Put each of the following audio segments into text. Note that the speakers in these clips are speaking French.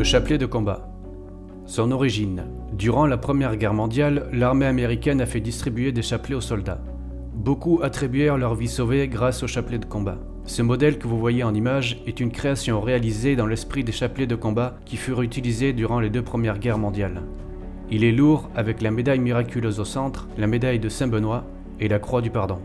chapelet de combat. Son origine. Durant la Première Guerre mondiale, l'armée américaine a fait distribuer des chapelets aux soldats. Beaucoup attribuèrent leur vie sauvée grâce au chapelet de combat. Ce modèle que vous voyez en image est une création réalisée dans l'esprit des chapelets de combat qui furent utilisés durant les deux premières guerres mondiales. Il est lourd avec la médaille miraculeuse au centre, la médaille de Saint-Benoît et la croix du pardon.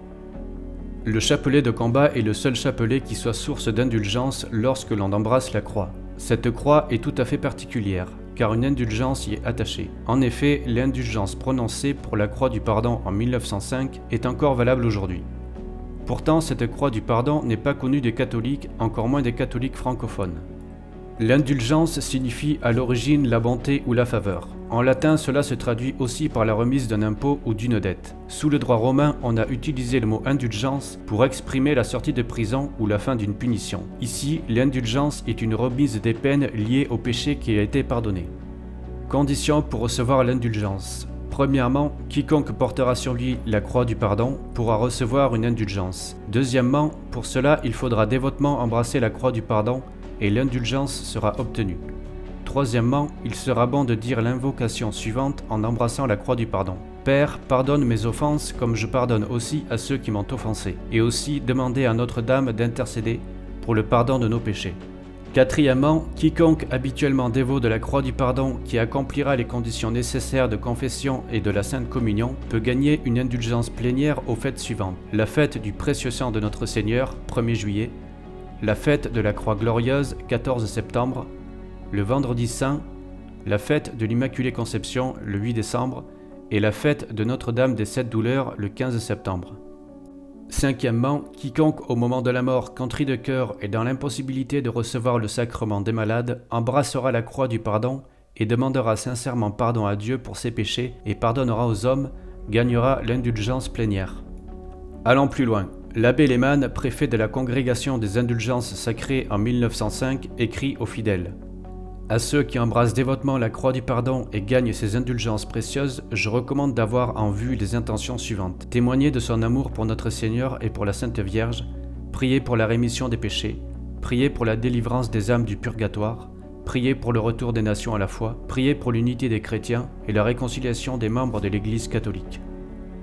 Le chapelet de combat est le seul chapelet qui soit source d'indulgence lorsque l'on embrasse la croix. Cette croix est tout à fait particulière, car une indulgence y est attachée. En effet, l'indulgence prononcée pour la croix du pardon en 1905 est encore valable aujourd'hui. Pourtant, cette croix du pardon n'est pas connue des catholiques, encore moins des catholiques francophones. L'indulgence signifie à l'origine la bonté ou la faveur. En latin, cela se traduit aussi par la remise d'un impôt ou d'une dette. Sous le droit romain, on a utilisé le mot indulgence pour exprimer la sortie de prison ou la fin d'une punition. Ici, l'indulgence est une remise des peines liées au péché qui a été pardonné. Conditions pour recevoir l'indulgence. Premièrement, quiconque portera sur lui la croix du pardon pourra recevoir une indulgence. Deuxièmement, pour cela, il faudra dévotement embrasser la croix du pardon et l'indulgence sera obtenue. Troisièmement, il sera bon de dire l'invocation suivante en embrassant la croix du pardon. Père, pardonne mes offenses comme je pardonne aussi à ceux qui m'ont offensé. Et aussi demander à Notre-Dame d'intercéder pour le pardon de nos péchés. Quatrièmement, quiconque habituellement dévot de la croix du pardon qui accomplira les conditions nécessaires de confession et de la Sainte Communion peut gagner une indulgence plénière aux fêtes suivantes. La fête du précieux sang de notre Seigneur, 1er juillet, la fête de la Croix Glorieuse, 14 septembre, le Vendredi Saint, la fête de l'Immaculée Conception, le 8 décembre, et la fête de Notre-Dame des Sept Douleurs, le 15 septembre. Cinquièmement, quiconque au moment de la mort, contrit de cœur et dans l'impossibilité de recevoir le sacrement des malades, embrassera la croix du pardon et demandera sincèrement pardon à Dieu pour ses péchés et pardonnera aux hommes, gagnera l'indulgence plénière. Allons plus loin. L'abbé Lehmann, préfet de la Congrégation des Indulgences Sacrées en 1905, écrit aux fidèles : à ceux qui embrassent dévotement la croix du pardon et gagnent ces indulgences précieuses, je recommande d'avoir en vue les intentions suivantes. Témoigner de son amour pour notre Seigneur et pour la Sainte Vierge, prier pour la rémission des péchés, prier pour la délivrance des âmes du purgatoire, prier pour le retour des nations à la foi, prier pour l'unité des chrétiens et la réconciliation des membres de l'Église catholique.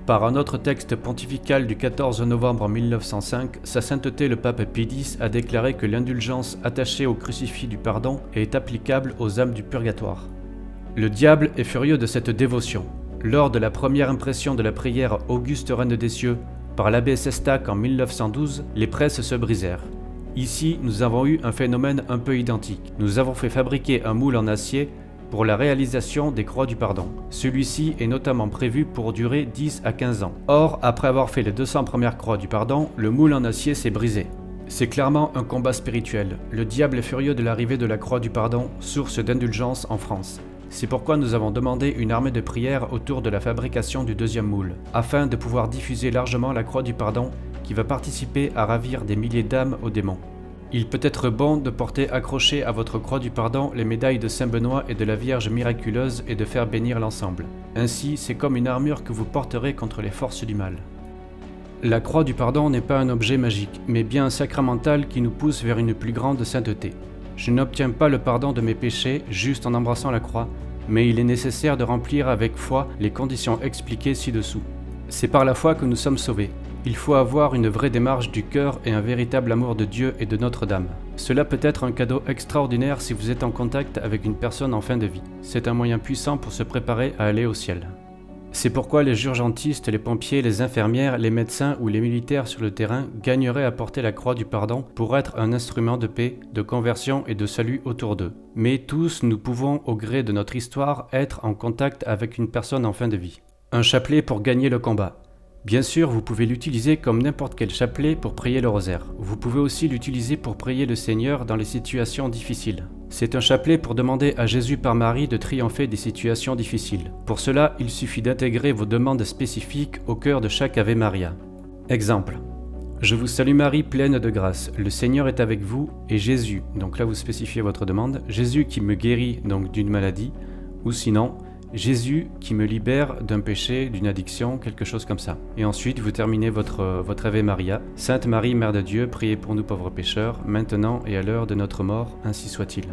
Par un autre texte pontifical du 14 novembre 1905, Sa Sainteté le pape Pie X a déclaré que l'indulgence attachée au crucifix du pardon est applicable aux âmes du purgatoire. Le diable est furieux de cette dévotion. Lors de la première impression de la prière Auguste Reine des Cieux par l'abbé Sestac en 1912, les presses se brisèrent. Ici, nous avons eu un phénomène un peu identique. Nous avons fait fabriquer un moule en acier pour la réalisation des croix du pardon. Celui-ci est notamment prévu pour durer 10 à 15 ans. Or, après avoir fait les 200 premières croix du pardon, le moule en acier s'est brisé. C'est clairement un combat spirituel. Le diable est furieux de l'arrivée de la croix du pardon, source d'indulgence en France. C'est pourquoi nous avons demandé une armée de prières autour de la fabrication du deuxième moule, afin de pouvoir diffuser largement la croix du pardon qui va participer à ravir des milliers d'âmes aux démons. Il peut être bon de porter accroché à votre croix du pardon les médailles de Saint-Benoît et de la Vierge miraculeuse et de faire bénir l'ensemble. Ainsi, c'est comme une armure que vous porterez contre les forces du mal. La croix du pardon n'est pas un objet magique, mais bien un sacramental qui nous pousse vers une plus grande sainteté. Je n'obtiens pas le pardon de mes péchés juste en embrassant la croix, mais il est nécessaire de remplir avec foi les conditions expliquées ci-dessous. C'est par la foi que nous sommes sauvés. Il faut avoir une vraie démarche du cœur et un véritable amour de Dieu et de Notre-Dame. Cela peut être un cadeau extraordinaire si vous êtes en contact avec une personne en fin de vie. C'est un moyen puissant pour se préparer à aller au ciel. C'est pourquoi les urgentistes, les pompiers, les infirmières, les médecins ou les militaires sur le terrain gagneraient à porter la croix du pardon pour être un instrument de paix, de conversion et de salut autour d'eux. Mais tous, nous pouvons, au gré de notre histoire, être en contact avec une personne en fin de vie. Un chapelet pour gagner le combat. Bien sûr, vous pouvez l'utiliser comme n'importe quel chapelet pour prier le rosaire. Vous pouvez aussi l'utiliser pour prier le Seigneur dans les situations difficiles. C'est un chapelet pour demander à Jésus par Marie de triompher des situations difficiles. Pour cela, il suffit d'intégrer vos demandes spécifiques au cœur de chaque Ave Maria. Exemple. Je vous salue Marie, pleine de grâce. Le Seigneur est avec vous et Jésus, donc là vous spécifiez votre demande, Jésus qui me guérit donc d'une maladie, ou sinon, Jésus qui me libère d'un péché, d'une addiction, quelque chose comme ça. Et ensuite, vous terminez votre Ave Maria. Sainte Marie, Mère de Dieu, priez pour nous pauvres pécheurs, maintenant et à l'heure de notre mort, ainsi soit-il.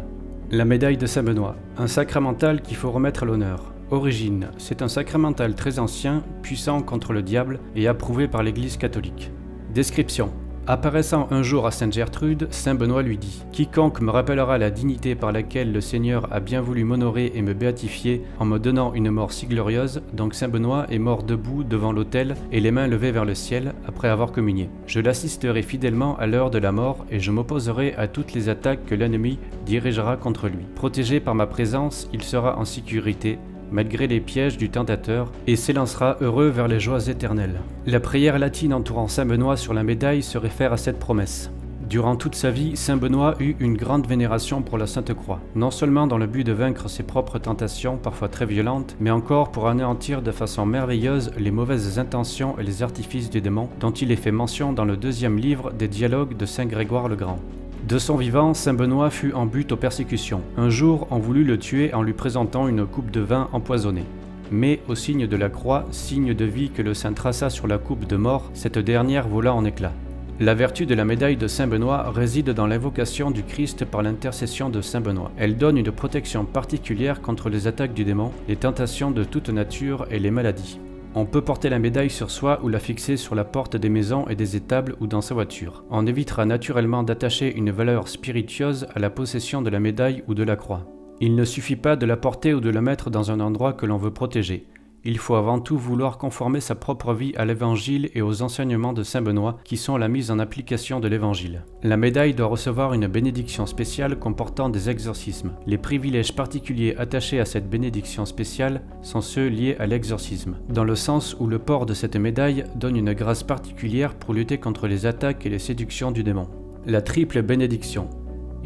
La médaille de Saint-Benoît, un sacramental qu'il faut remettre à l'honneur. Origine, c'est un sacramental très ancien, puissant contre le diable et approuvé par l'Église catholique. Description. Apparaissant un jour à Sainte Gertrude, Saint Benoît lui dit « Quiconque me rappellera la dignité par laquelle le Seigneur a bien voulu m'honorer et me béatifier en me donnant une mort si glorieuse, donc Saint Benoît est mort debout devant l'autel et les mains levées vers le ciel après avoir communié. Je l'assisterai fidèlement à l'heure de la mort et je m'opposerai à toutes les attaques que l'ennemi dirigera contre lui. Protégé par ma présence, il sera en sécurité, malgré les pièges du tentateur, et s'élancera heureux vers les joies éternelles. » La prière latine entourant Saint Benoît sur la médaille se réfère à cette promesse. Durant toute sa vie, Saint Benoît eut une grande vénération pour la Sainte Croix, non seulement dans le but de vaincre ses propres tentations, parfois très violentes, mais encore pour anéantir de façon merveilleuse les mauvaises intentions et les artifices du démon, dont il est fait mention dans le 2e livre des Dialogues de Saint Grégoire le Grand. De son vivant, Saint Benoît fut en butte aux persécutions. Un jour, on voulut le tuer en lui présentant une coupe de vin empoisonnée. Mais, au signe de la croix, signe de vie que le saint traça sur la coupe de mort, cette dernière vola en éclats. La vertu de la médaille de Saint Benoît réside dans l'invocation du Christ par l'intercession de Saint Benoît. Elle donne une protection particulière contre les attaques du démon, les tentations de toute nature et les maladies. On peut porter la médaille sur soi ou la fixer sur la porte des maisons et des étables ou dans sa voiture. On évitera naturellement d'attacher une valeur spiritueuse à la possession de la médaille ou de la croix. Il ne suffit pas de la porter ou de la mettre dans un endroit que l'on veut protéger. Il faut avant tout vouloir conformer sa propre vie à l'Évangile et aux enseignements de Saint Benoît qui sont la mise en application de l'Évangile. La médaille doit recevoir une bénédiction spéciale comportant des exorcismes. Les privilèges particuliers attachés à cette bénédiction spéciale sont ceux liés à l'exorcisme, dans le sens où le port de cette médaille donne une grâce particulière pour lutter contre les attaques et les séductions du démon. La triple bénédiction.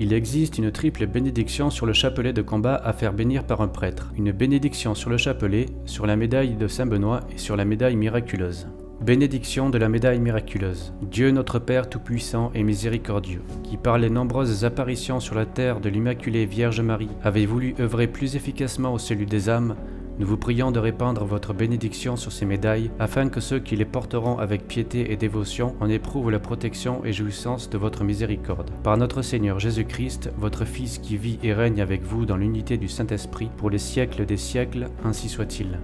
Il existe une triple bénédiction sur le chapelet de combat à faire bénir par un prêtre. Une bénédiction sur le chapelet, sur la médaille de Saint Benoît et sur la médaille miraculeuse. Bénédiction de la médaille miraculeuse. Dieu notre Père Tout-Puissant et Miséricordieux, qui par les nombreuses apparitions sur la terre de l'Immaculée Vierge Marie avait voulu œuvrer plus efficacement au salut des âmes, nous vous prions de répandre votre bénédiction sur ces médailles, afin que ceux qui les porteront avec piété et dévotion en éprouvent la protection et jouissance de votre miséricorde. Par notre Seigneur Jésus-Christ, votre Fils qui vit et règne avec vous dans l'unité du Saint-Esprit, pour les siècles des siècles, ainsi soit-il.